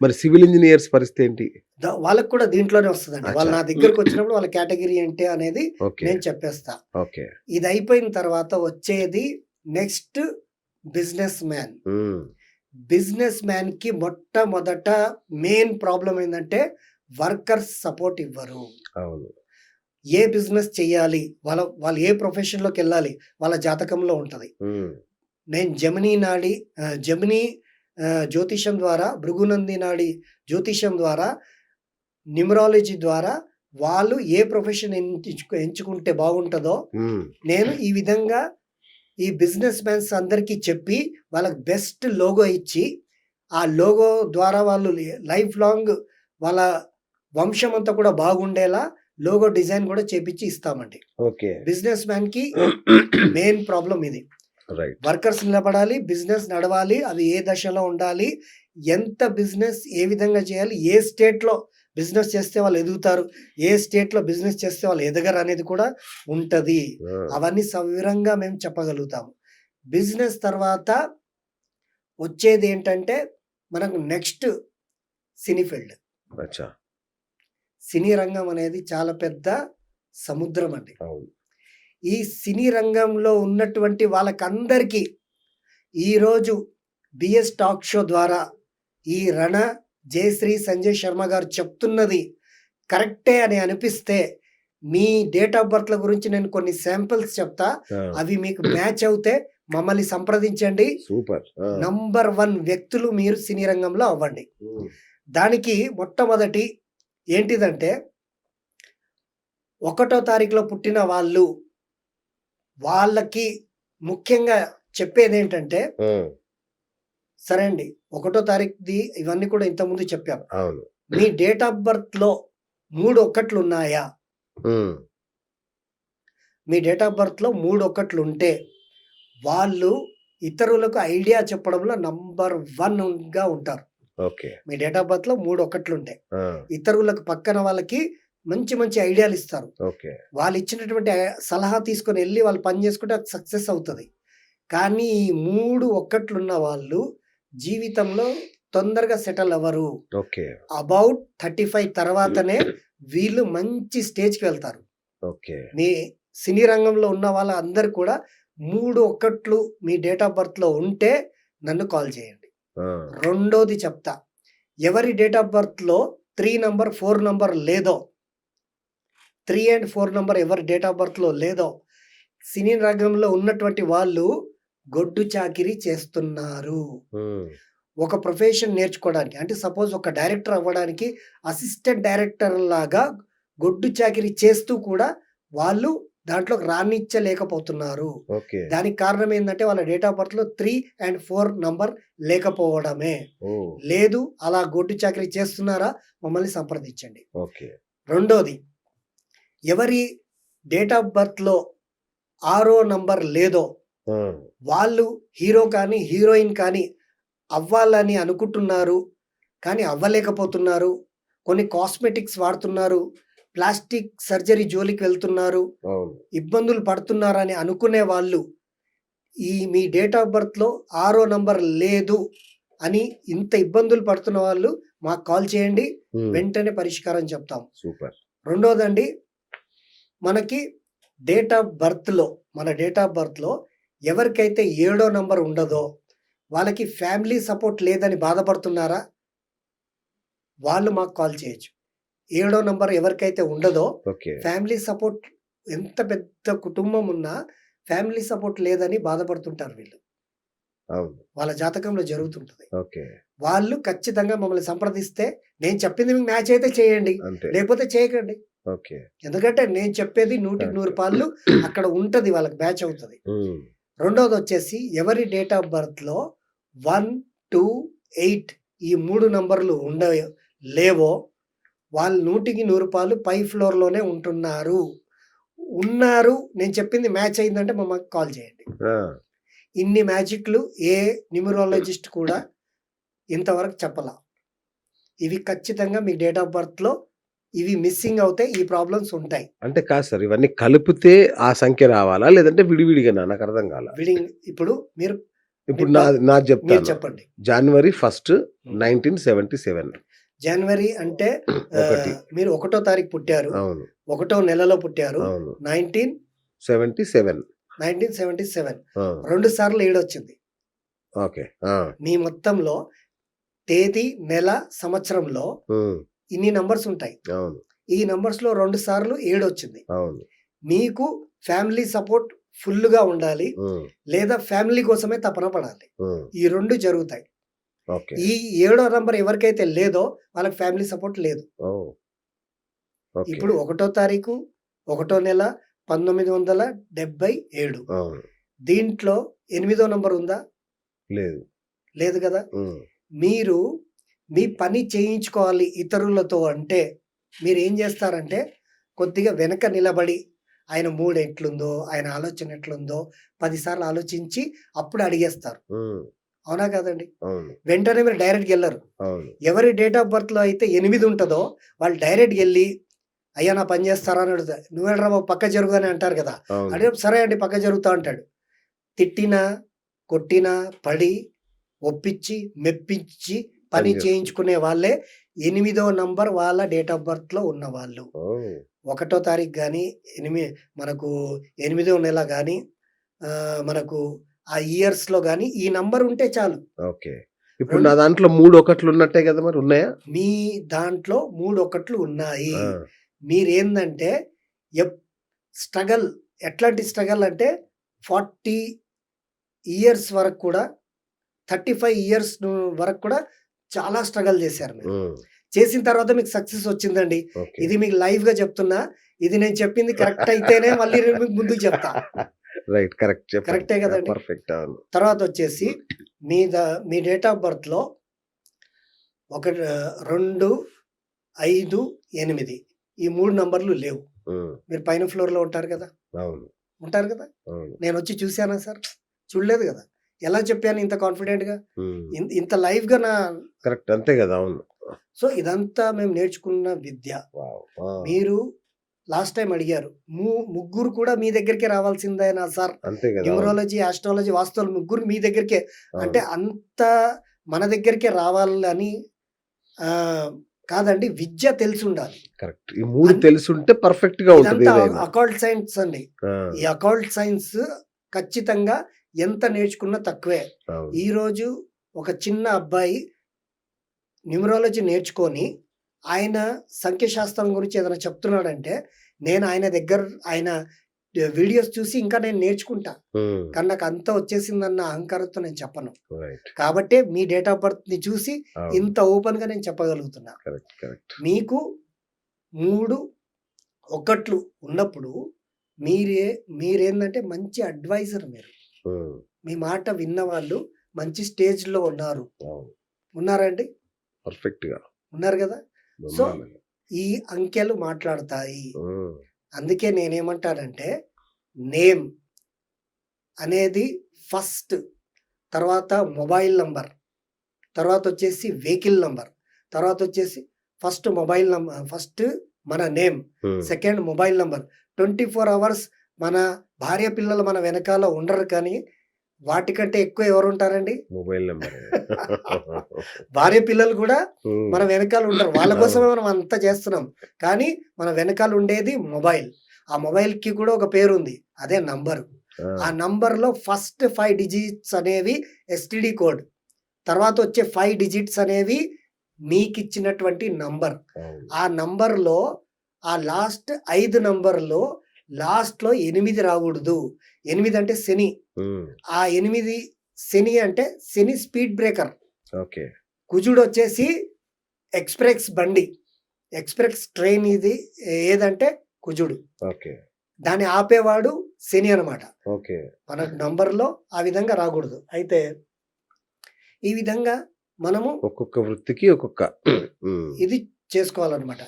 మరి సివిల్ ఇంజినియర్స్ పరిస్థితి ఏంటి? వాళ్ళకి కూడా దీంట్లోనే వస్తదండి. వాళ్ళు అచ్చా! నా దగ్గరకొచ్చినప్పుడు వాళ్ళ కేటగరీ ఏంటి అనేది ఓకే. నేను చెప్పేస్తా. ఓకే. ఇది అయిపోయిన తర్వాత వచ్చేది నెక్స్ట్ బిజినెస్ మ్యాన్. హ్మ్. బిజినెస్ మ్యాన్‌కి మొట్టమొదట మెయిన్ ప్రాబ్లమ్ ఏందంటే వర్కర్స్ సపోర్ట్ ఇవ్వరు. అవును. ఏ బిజినెస్ చెయ్యాలి? వాళ్ళు ఏ ప్రొఫెషన్‌లోకెళ్ళాలి? వాళ్ళ జాతకంలో ఉంటది. హ్మ్. నేను జెమినీ జ్యోతిష్యం ద్వారా, భృగునంది నాడి జ్యోతిష్యం ద్వారా, న్యూమరాలజీ ద్వారా వాళ్ళు ఏ ప్రొఫెషన్ ఎంచుకుంటే బాగుంటదో, హ్మ్. నేను ఈ విధంగా ఈ బిజినెస్ మ్యాన్స్ అందరికీ చెప్పి, వాళ్ళకి బెస్ట్ లోగో ఇచ్చి, ఆ లోగో ద్వారా వాళ్ళు లైఫ్ లాంగ్ వాళ్ళ వంశం అంతా కూడా బాగుండేలా లోగో డిజైన్ కూడా చేపిచ్చి ఇస్తామండి. ఓకే. బిజినెస్ మ్యాన్‌కి మెయిన్ ప్రాబ్లమ్ ఇది. రైట్. వర్కర్స్ నిలబడాలి, బిజినెస్ నడవాలి, అది ఏ దశలో ఉండాలి, ఎంత బిజినెస్ ఏ విధంగా చేయాలి, ఏ స్టేట్‌లో బిజినెస్ చేస్తే వాళ్ళు ఎదుగుతారు, ఏ స్టేట్‌లో బిజినెస్ చేస్తే వాళ్ళు ఎదగరు అనేది కూడా ఉంటది. ఆ! అవన్నీ సవివరంగా మేము చెప్పగలుగుతాము. బిజినెస్ తర్వాత వచ్చేదేంటంటే మనకు నెక్స్ట్ సినీ ఫీల్డ్. అచ్చా! సినీ రంగం అనేది చాలా పెద్ద సముద్రం అండి. అవును. ఈ సినీ రంగంలో ఉన్నటువంటి వాళ్ళకందరికీ ఈరోజు బిఎస్ టాక్ షో ద్వారా ఈ రణ, జయశ్రీ, సంజయ్ శర్మ గారు చెప్తున్నది కరెక్టే అని అనిపిస్తే, మీ డేట్ ఆఫ్ బర్త్‌ల గురించి నేను కొన్ని శాంపిల్స్ చెప్తా. ఆ! అవి మీకు మ్యాచ్ అవుతే మమ్మల్ని సంప్రదించండి. సూపర్. ఆ! నంబర్ 1 వ్యక్తులు మీరు సినీ రంగంలో అవ్వండి. హ్మ్. దానికి మొట్టమొదటి ఏంటిదంటే, 1 తారీఖులో పుట్టిన వాళ్ళకి ముఖ్యంగా చెప్పేదేంటంటే, ఆ! సరే అండి, 1 తారీఖుది ఇవన్నీ కూడా ఇంతకుముందు చెప్పాం. అవును. మీ డేట్ ఆఫ్ బర్త్‌లో 3 ఒక్కట్లున్నాయా? హ్మ్. మీ డేట్ ఆఫ్ బర్త్‌లో 3 ఒక్కట్లుంటే, వాళ్ళు ఇతరులకు ఐడియా చెప్పడంలో నంబర్ 1గా ఉంటారు. ఓకే. మీ డేట్ ఆఫ్ బర్త్‌లో 3 ఒక్కట్లుంటాయి. ఆ! ఇతరులకు పక్కన వాళ్ళకి మంచి మంచి ఐడియాలిస్తారు. ఓకే. వాళ్ళిచ్చినటువంటి సలహా తీసుకొని ఎళ్లి వాళ్ళు పని చేసుకుంటే అది సక్సెస్ అవుతది. కానీ ఈ 3 ఒక్కట్లున్న వాళ్ళు జీవితంలో తొందరగా సెటిల్ అవ్వరు. ఓకే. అబౌట్ 35 తర్వాతనే వీళ్ళు మంచి స్టేజ్‌కి వెళ్తారు. ఓకే. మీ సినీ రంగంలో ఉన్న వాళ్ళందరూ కూడా 3 ఒక్కట్లు మీ డేట్ ఆఫ్ బర్త్‌లో ఉంటే నన్ను కాల్ చేయండి. ఆ! రెండోది చెప్తా. ఎవరి డేట్ ఆఫ్ బర్త్‌లో 3 నంబర్, 4 నంబర్ లేదో, 3 అండ్ 4 నంబర్ ఎవరి డేట్ ఆఫ్ బర్త్‌లో లేదో, సినీ రంగంలో ఉన్నటువంటి వాళ్ళు గొడ్డు చాకిరీ చేస్తున్నారు. హ్మ్. ఒక ప్రొఫెషన్ నేర్చుకోవడానికి, అంటే సపోజ్ ఒక డైరెక్టర్ అవ్వడానికి అసిస్టెంట్ డైరెక్టర్ లాగా గొడ్డు చాకిరీ చేస్తూ కూడా వాళ్ళు దాంట్లోకి రానిచ్చలేకపోతున్నారు. ఓకే. దానికి కారణం ఏందంటే వాళ్ళ డేట్ ఆఫ్ బర్త్‌లో 3 అండ్ 4 నంబర్ లేకపోవడమే. ఓహ్! లేదు, అలా గొడ్డు చాకిరీ చేస్తున్నారా? మమ్మల్ని సంప్రదించండి. ఓకే. రెండోది, ఎవరి డేట్ ఆఫ్ బర్త్‌లో 6 నంబర్ లేదో, ఆ! వాళ్ళు హీరో కానీ, హీరోయిన్ కానీ అవ్వాలని అనుకుంటున్నారు, కానీ అవ్వలేకపోతున్నారు. కొన్ని కాస్మెటిక్స్ వాడుతున్నారు. ప్లాస్టిక్ సర్జరీ జోలికి వెళ్తున్నారు. అవును. ఇబ్బందులు పడుతున్నారని అనుకునే వాళ్ళు, ఈ మీ డేట్ ఆఫ్ బర్త్‌లో 6 నంబర్ లేదు అని ఇంత ఇబ్బందులు పడుతున్న వాళ్ళు మాకు కాల్ చేయండి. హ్మ్. వెంటనే పరిష్కారం చెప్తాం. సూపర్. రెండోదండి, మనకి డేట్ ఆఫ్ బర్త్‌లో, మన డేట్ ఆఫ్ బర్త్‌లో ఎవరికైతే 7 నంబర్ ఉండదో, వాళ్ళకి ఫ్యామిలీ సపోర్ట్ లేదని బాధపడుతున్నారా? వాళ్ళు మాకు కాల్ చేయొచ్చు. 7 నంబర్ ఎవరికైతే ఉండదో, ఓకే. ఫ్యామిలీ సపోర్ట్, ఎంత పెద్ద కుటుంబం ఉన్నా ఫ్యామిలీ సపోర్ట్ లేదని బాధపడుతుంటారు వీళ్ళు. అవును. వాళ్ళ జాతకంలో జరుగుతుంటది. ఓకే. వాళ్ళు ఖచ్చితంగా మమ్మల్ని సంప్రదిస్తే, నేను చెప్పింది మీకు మ్యాచ్ అయితే చేయండి. అంతే. లేకపోతే చేయకండి. ఓకే. ఎందుకంటే నేను చెప్పేది 100కి 100 కరెక్ట్. పాళ్ళు అక్కడ ఉంటది, వాళ్ళకి మ్యాచ్ అవుతది. హ్మ్. రెండోదొచ్చేసి ఎవరి డేట్ ఆఫ్ బర్త్‌లో 1, 2, 8 ఈ 3 నంబర్‌లు లేవో, వాళ్ళు 100కి 100 పాళ్ళు పై ఫ్లోర్‌లోనే ఉన్నారు. నేను చెప్పింది మ్యాచ్ అయిందంటే మమ్మల్ని కాల్ చేయండి. ఆ! ఇన్ని మ్యాజిక్‌లు ఏ న్యూమరాలజిస్ట్ కూడా ఇంతవరకు చెప్పలా. ఇవి ఖచ్చితంగా మీ డేట్ ఆఫ్ బర్త్‌లో ఇవి మిస్సింగ్ అవుతే ఈ ప్రాబ్లమ్స్ ఉంటాయి. అంటే కాదు సార్. ఇవన్నీ కలిపితే ఆ సంఖ్య రావాలా? లేదంటే విడివిడిగానా? నాకర్థం కాలా. ఇప్పుడు మీరు ఇప్పుడు మీరు నాది మీరు చెప్తాను. చెప్పండి. జనవరి 1, 1977 జనవరి అంటే ఒకటి. మీరు 1 తారీఖు పుట్టారు. అవును. 1 నెలలో పుట్టారు. అవును. 1977 77. ఆ! 2 సార్లు 7 వచ్చింది. ఓకే. ఆ! మీ మొత్తంలో తేదీ, నెల, సంవత్సరంలో హ్మ్. ఇన్ని నంబర్స్ ఉంటాయి. అవును. ఈ నంబర్స్‌లో 2 సార్లు 7 వచ్చింది. అవును. మీకు ఫ్యామిలీ సపోర్ట్ ఫుల్‌గా ఉండాలి. హ్మ్. లేదా ఫ్యామిలీ కోసమే తపన పడాలి. హ్మ్. ఈ 2 జరుగుతాయి. ఓకే. ఈ 7వ నంబర్ ఎవరికైతే లేదో వాళ్ళకి ఫ్యామిలీ సపోర్ట్ లేదు. ఓహ్! ఓకే. ఇప్పుడు 1 తారీఖు, 1 నెల 1977. అవును. దీంట్లో 8వ నంబర్ ఉందా? లేదు. లేదు గదా! హ్మ్. మీరు మీ పని చేయించుకోవాలి ఇతరులతో అంటే మీరేం జేస్తారంటే కొద్దిగా వెనక నిలబడి ఆయన మూడ్ ఎట్లుందో, ఆయన ఆలోచన ఎట్లుందో 10 సార్లు ఆలోచించి అప్పుడు అడిగేస్తారు. హ్మ్. అవునా కాదండి? అవును. వెంటనే మీరు డైరెక్ట్‌గా ఎళ్లరు. అవును. ఎవరి డేట్ ఆఫ్ బర్త్‌లో అయితే 8 ఉంటదో వాళ్ళు డైరెక్ట్‌గా ఎళ్లి "అయ్యా! నా పని చేస్తారా?" అని అడుగుతారు. "నువ్వెళ్ళరా బాబు పక్కకు జరుగు" అని అంటారు కదా! అవును. అంటే "సరే అండి పక్కకు జరుగుతా" అంటాడు. తిట్టినా, కొట్టినా, పడి, ఒప్పించి, మెప్పించి పని పని చేసుకుంటాం. చేయించుకునే వాళ్ళే 8వ నంబర్ వాళ్ళ డేట్ ఆఫ్ బర్త్‌లో ఉన్నవాళ్ళు. ఓహ్! 1 తారీఖు గాని, మనకు 8వ నెల గాని, మనకు ఆ ఇయర్స్‌లో గాని ఈ నంబర్ ఉంటే చాలు. ఓకే. ఇప్పుడు రొన్ నా దాంట్లో 3 ఒకట్లు ఉన్నట్టే గదా! మరి ఉన్నాయా? మీ దాంట్లో 3 ఒకట్లు ఉన్నాయి. ఆ! మీరేందంటే ఎప్ స్ట్రగల్ ఎట్లాంటి స్ట్రగల్ అంటే 40 ఇయర్స్ వరకు కూడా 35 ఇయర్స్ వరకు కూడా చాలా స్ట్రగల్ చేశారు మీరు. హ్మ్. చేసిన తర్వాత మీకు సక్సెస్ వచ్చిందండి. ఓకే. ఇది మీకు లైవ్‌గా చెప్తున్నా. ఇది నేను చెప్పింది కరెక్ట్ అయితేనే మళ్ళీ నేను మీకు ముందుకు చెప్తా. రైట్. కరెక్ట్. చెప్పండి. కరెక్టే గదండీ! పర్ఫెక్ట్. అవును. తర్వాతొచ్చేసి మీ డేట్ ఆఫ్ బర్త్‌లో 2, 5, 8 ఈ 3 నంబర్‌లు లేవు. హ్మ్. మీరు పైన ఫ్లోర్‌లో ఉంటారు గదా! అవును. ఉంటారు గదా! అవును. నేనొచ్చి చూసానా సార్? చూడలేదు గదా! ఎలా చెప్పాను ఇంత కాన్ఫిడెంట్‌గా? హ్మ్. ఇంత లైవ్‌గా కరెక్ట్. అంతే గదా! అవును. సో, ఇదంతా మేము నేర్చుకున్న విద్య. వావ్! ఆ! మీరు లాస్ట్ టైమ్ అడిగారు. ముగ్గురు కూడా మీ దగ్గరికే రావాల్సిందేనా సార్? అంతే గదా! అవును. న్యూమరాలజీ, ఆస్ట్రాలజీ, వాస్తులు ముగ్గురు మీ దగ్గరికే. అంటే అవును. అంత మన దగ్గరికే రావాలని కాదండి. విద్య తెలిసుండాలి. కరెక్ట్. ఈ 3 అన్ తెలిసుంటే పర్ఫెక్ట్‌గా ఉంటది ఇదంతా ఏదైనా. అకల్ట్ సైన్స్ అండి. ఆ! ఈ అకల్ట్ సైన్స్ ఖచ్చితంగా ఎంత నేర్చుకున్నా తక్కువే. అవును. ఈరోజు ఒక చిన్న అబ్బాయి న్యూమరాలజీ నేర్చుకొని, ఆయన సంఖ్యాశాస్త్రం గురించి ఏదైనా చెప్తున్నాడంటే, నేను ఆయన వీడియోస్ చూసి ఇంకా నేను నేర్చుకుంటా. హ్మ్. కానీ నాకంతా వచ్చేసిందన్న అహంకారంతో నేను చెప్పను. రైట్. కాబట్టే మీ డేట్ ఆఫ్ బర్త్‌ని చూసి అవును. ఇంత ఓపెన్‌గా నేను చెప్పగలుగుతున్నా. కరెక్ట్. కరెక్ట్. మీకు 3 ఒకట్లు ఉన్నప్పుడు మీరేందంటే మంచి అడ్వైజర్ మీరు. హ్మ్. మీ మాట విన్నవాళ్ళు మంచి స్టేజ్‌లో ఉన్నారు. అవును. ఉన్నారా అండి? పర్ఫెక్ట్‌గా. ఉన్నారు గదా! సో, బ్రహ్మాండంగా. ఈ అంకెలు మాట్లాడతాయి. హ్మ్. అందుకే నేనేమంటానంటే, నేమ్ అనేది ఫస్ట్, తర్వాత మొబైల్ నంబర్, తర్వాతొచ్చేసి వెహికల్ నంబర్, తర్వాతొచ్చేసి ఫస్ట్ మన name, hmm. Second mobile number. 24 hours మన భార్య పిల్లలు మన వెనకాల ఉండరు కానీ, వాటికంటే ఎక్కువ ఎవరుంటారండి? మొబైల్ నంబరే. భార్య పిల్లలు కూడా హ్మ్. మన వెనకాల ఉండరు. వాళ్ళ కోసమే అవును. మనం అంతా చేస్తున్నాం. కానీ మన వెనకాల ఉండేది మొబైల్. ఆ మొబైల్‌కి కూడా ఒక పేరుంది. అదే నంబరు. ఆ ఆ! నంబర్‌లో ఫస్ట్ 5 డిజిట్స్ అనేవి ఎస్టీడీ కోడ్. తర్వాత వచ్చే 5 డిజిట్స్ అనేవి మీకిచ్చినటువంటి నంబర్. అవును. ఆ నంబర్‌లో ఆ లాస్ట్ 5 నంబర్‌లో లాస్ట్‌లో 8 రాకూడదు. 8 అంటే శని. హ్మ్. ఆ 8 శని అంటే శని స్పీడ్ బ్రేకర్. ఓకే. కుజుడొచ్చేసి ఎక్స్‌ప్రెస్ బండి. ఎక్స్‌ప్రెస్ ట్రైన్ ఇది ఏదంటే కుజుడు. ఓకే. దాన్ని ఆపేవాడు శని అనమాట. ఓకే. మనకు నంబర్‌లో ఆ విధంగా రాకూడదు. అయితే ఈ విధంగా మనము ఒక్కొక్క వృత్తికి ఒక్కొక్క హ్మ్. ఇది చేసుకోవాలనమాట.